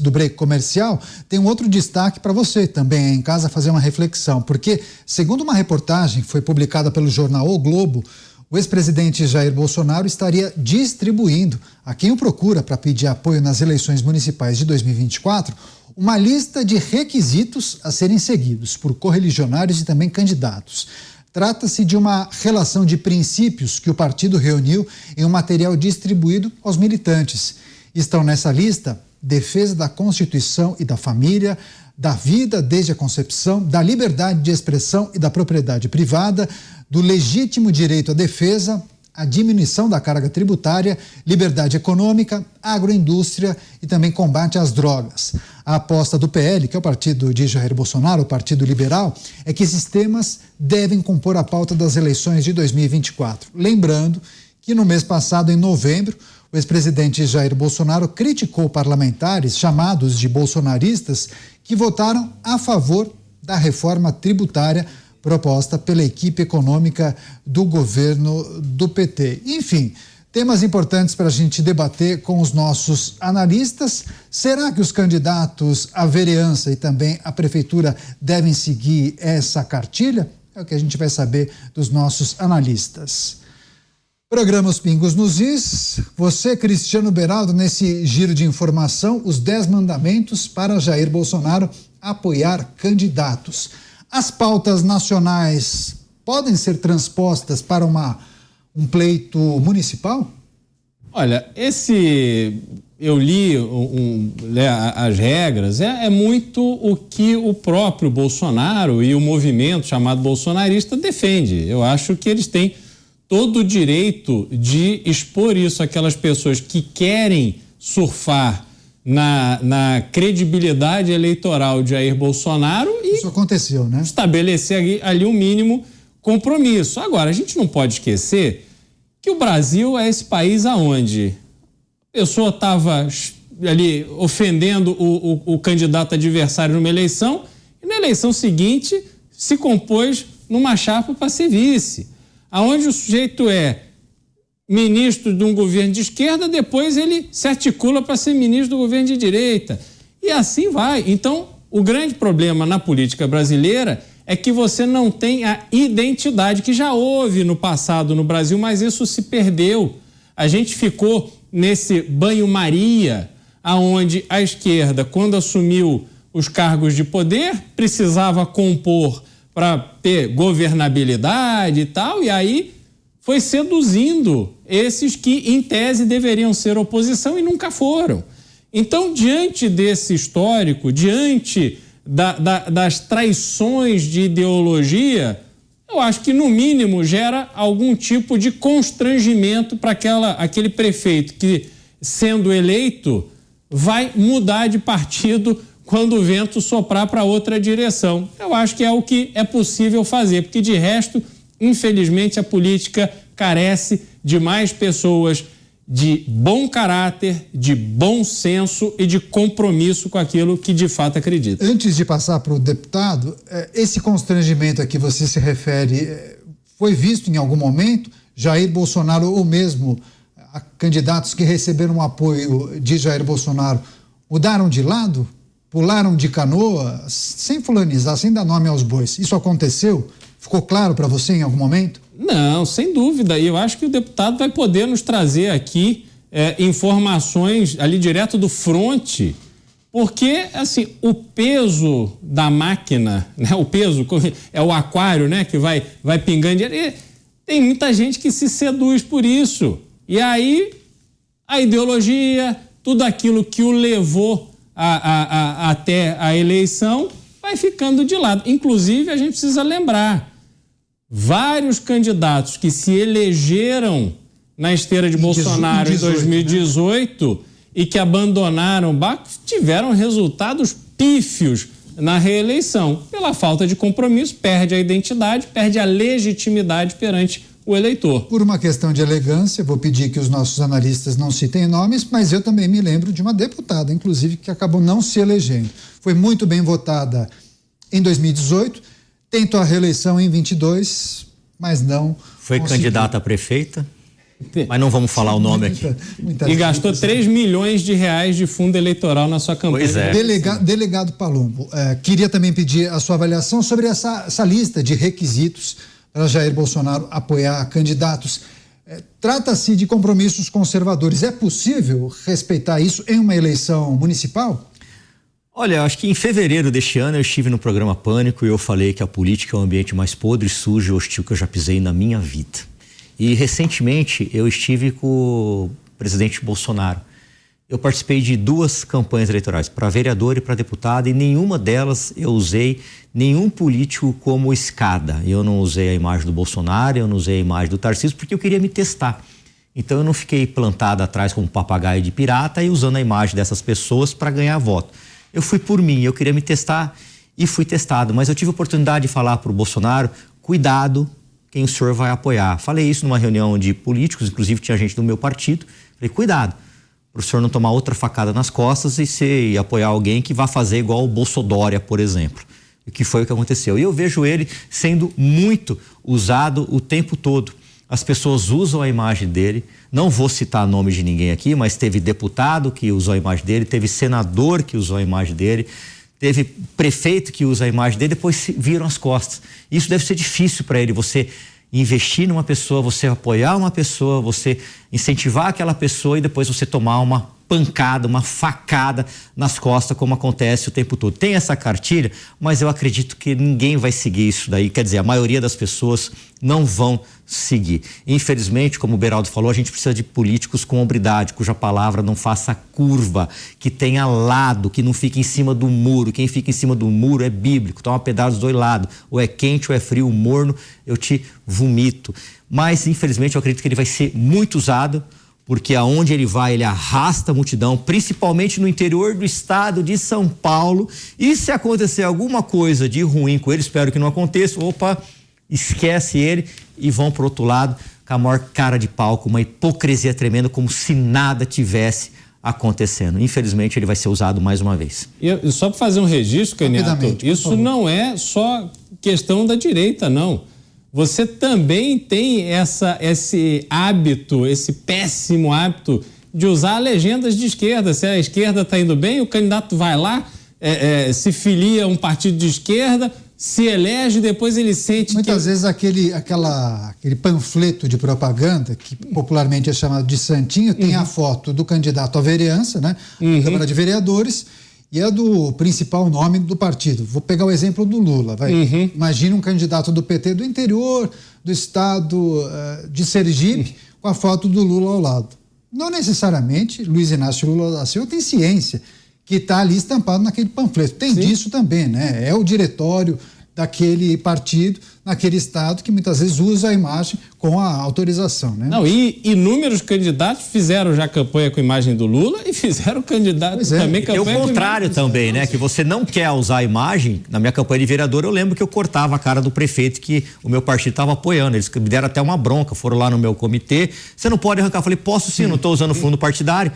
do break comercial, tem um outro destaque para você também em casa fazer uma reflexão, porque segundo uma reportagem que foi publicada pelo jornal O Globo, o ex-presidente Jair Bolsonaro estaria distribuindo a quem o procura para pedir apoio nas eleições municipais de 2024 uma lista de requisitos a serem seguidos por correligionários e também candidatos. Trata-se de uma relação de princípios que o partido reuniu em um material distribuído aos militantes. Estão nessa lista defesa da Constituição e da família, da vida desde a concepção, da liberdade de expressão e da propriedade privada, do legítimo direito à defesa, a diminuição da carga tributária, liberdade econômica, agroindústria e também combate às drogas. A aposta do PL, que é o partido de Jair Bolsonaro, o Partido Liberal, é que esses temas devem compor a pauta das eleições de 2024. Lembrando que no mês passado, em novembro, o ex-presidente Jair Bolsonaro criticou parlamentares chamados de bolsonaristas que votaram a favor da reforma tributária proposta pela equipe econômica do governo do PT. Enfim, temas importantes para a gente debater com os nossos analistas. Será que os candidatos à vereança e também à prefeitura devem seguir essa cartilha? É o que a gente vai saber dos nossos analistas. Programa Os Pingos nos Is. Você, Cristiano Beraldo, nesse giro de informação, os 10 mandamentos para Jair Bolsonaro apoiar candidatos. As pautas nacionais podem ser transpostas para um pleito municipal? Olha, eu li as regras, é muito o que o próprio Bolsonaro e o movimento chamado bolsonarista defende. Eu acho que eles têm todo o direito de expor isso àquelas pessoas que querem surfar na credibilidade eleitoral de Jair Bolsonaro e isso aconteceu, né? Estabelecer ali um mínimo compromisso. Agora, a gente não pode esquecer que o Brasil é esse país aonde a pessoa estava ali ofendendo o candidato adversário numa eleição e na eleição seguinte se compôs numa chapa para ser vice. Aonde o sujeito é ministro de um governo de esquerda, depois ele se articula para ser ministro do governo de direita. E assim vai. Então, o grande problema na política brasileira é que você não tem a identidade que já houve no passado no Brasil, mas isso se perdeu. A gente ficou nesse banho-maria, aonde a esquerda, quando assumiu os cargos de poder, precisava compor para ter governabilidade e tal, e aí foi seduzindo esses que, em tese, deveriam ser oposição e nunca foram. Então, diante desse histórico, diante das traições de ideologia, eu acho que, no mínimo, gera algum tipo de constrangimento para aquele prefeito que, sendo eleito, vai mudar de partido quando o vento soprar para outra direção. Eu acho que é o que é possível fazer, porque de resto, infelizmente, a política carece de mais pessoas de bom caráter, de bom senso e de compromisso com aquilo que de fato acredita. Antes de passar para o deputado, esse constrangimento a que você se refere foi visto em algum momento? Jair Bolsonaro ou mesmo candidatos que receberam o apoio de Jair Bolsonaro mudaram de lado? Pularam de canoa, sem fulanizar, sem dar nome aos bois. Isso aconteceu? Ficou claro para você em algum momento? Não, sem dúvida. E eu acho que o deputado vai poder nos trazer aqui informações ali direto do fronte, porque, assim, o peso da máquina, né, o peso é o aquário, né, que vai pingando. Tem muita gente que se seduz por isso. E aí, a ideologia, tudo aquilo que o levou até a eleição vai ficando de lado. Inclusive, a gente precisa lembrar, vários candidatos que se elegeram na esteira de Bolsonaro em 2018, né? E que abandonaram o barco, tiveram resultados pífios na reeleição. Pela falta de compromisso, perde a identidade, perde a legitimidade perante o eleitor. Por uma questão de elegância, vou pedir que os nossos analistas não citem nomes, mas eu também me lembro de uma deputada, inclusive, que acabou não se elegendo. Foi muito bem votada em 2018, tentou a reeleição em 22, mas não foi conseguiu. Candidata a prefeita? Mas não vamos falar o nome aqui. E gastou 3 milhões de reais de fundo eleitoral na sua campanha. Pois é. Delegado Palumbo, queria também pedir a sua avaliação sobre essa lista de requisitos para Jair Bolsonaro apoiar candidatos. Trata-se de compromissos conservadores. É possível respeitar isso em uma eleição municipal? Olha, acho que em fevereiro deste ano eu estive no programa Pânico e eu falei que a política é o ambiente mais podre, sujo e hostil que eu já pisei na minha vida. E recentemente eu estive com o presidente Bolsonaro. Eu participei de 2 campanhas eleitorais, para vereador e para deputado, e nenhuma delas eu usei nenhum político como escada. Eu não usei a imagem do Bolsonaro, eu não usei a imagem do Tarcísio, porque eu queria me testar. Então eu não fiquei plantado atrás como papagaio de pirata e usando a imagem dessas pessoas para ganhar voto. Eu fui por mim, eu queria me testar e fui testado, mas eu tive a oportunidade de falar para o Bolsonaro, cuidado quem o senhor vai apoiar. Falei isso numa reunião de políticos, inclusive tinha gente do meu partido, falei, cuidado, para o senhor não tomar outra facada nas costas e apoiar alguém que vá fazer igual o Bolsodória, por exemplo, que foi o que aconteceu. E eu vejo ele sendo muito usado o tempo todo. As pessoas usam a imagem dele, não vou citar nome de ninguém aqui, mas teve deputado que usou a imagem dele, teve senador que usou a imagem dele, teve prefeito que usa a imagem dele, depois viram as costas. Isso deve ser difícil para ele, você investir numa pessoa, você apoiar uma pessoa, você incentivar aquela pessoa e depois você tomar uma pancada, uma facada nas costas, como acontece o tempo todo. Tem essa cartilha, mas eu acredito que ninguém vai seguir isso daí, quer dizer, a maioria das pessoas não vão seguir. Infelizmente, como o Beraldo falou, a gente precisa de políticos com hombridade, cuja palavra não faça curva, que tenha lado, que não fique em cima do muro. Quem fica em cima do muro é bíblico, toma pedaço dos 2 lados, ou é quente ou é frio, morno, eu te vomito. Mas, infelizmente, eu acredito que ele vai ser muito usado, porque aonde ele vai, ele arrasta a multidão, principalmente no interior do estado de São Paulo. E se acontecer alguma coisa de ruim com ele, espero que não aconteça, opa, esquece ele e vão pro outro lado com a maior cara de pau, com uma hipocrisia tremenda, como se nada tivesse acontecendo. Infelizmente, ele vai ser usado mais uma vez. E só para fazer um registro, Caniato, isso não é só questão da direita, não. Você também tem esse hábito, esse péssimo hábito de usar legendas de esquerda. Se a esquerda está indo bem, o candidato vai lá, se filia a um partido de esquerda, se elege, depois ele sente muitas vezes aquele panfleto de propaganda, que popularmente é chamado de santinho, tem a foto do candidato à vereança, né? Câmara de Vereadores, e é do principal nome do partido. Vou pegar o exemplo do Lula. Imagina um candidato do PT do interior do estado de Sergipe com a foto do Lula ao lado. Não necessariamente Luiz Inácio Lula da Silva tem ciência que está ali estampado naquele panfleto. Tem disso também, né? É o diretório daquele partido, naquele estado, que muitas vezes usa a imagem com a autorização, né? Não, e inúmeros candidatos fizeram já campanha com a imagem do Lula e fizeram candidato também campanha com a imagem. E o contrário também, né? Que você não quer usar a imagem. Na minha campanha de vereador, eu lembro que eu cortava a cara do prefeito que o meu partido estava apoiando. Eles me deram até uma bronca, foram lá no meu comitê. Você não pode arrancar. Eu falei, posso sim, não estou usando fundo partidário.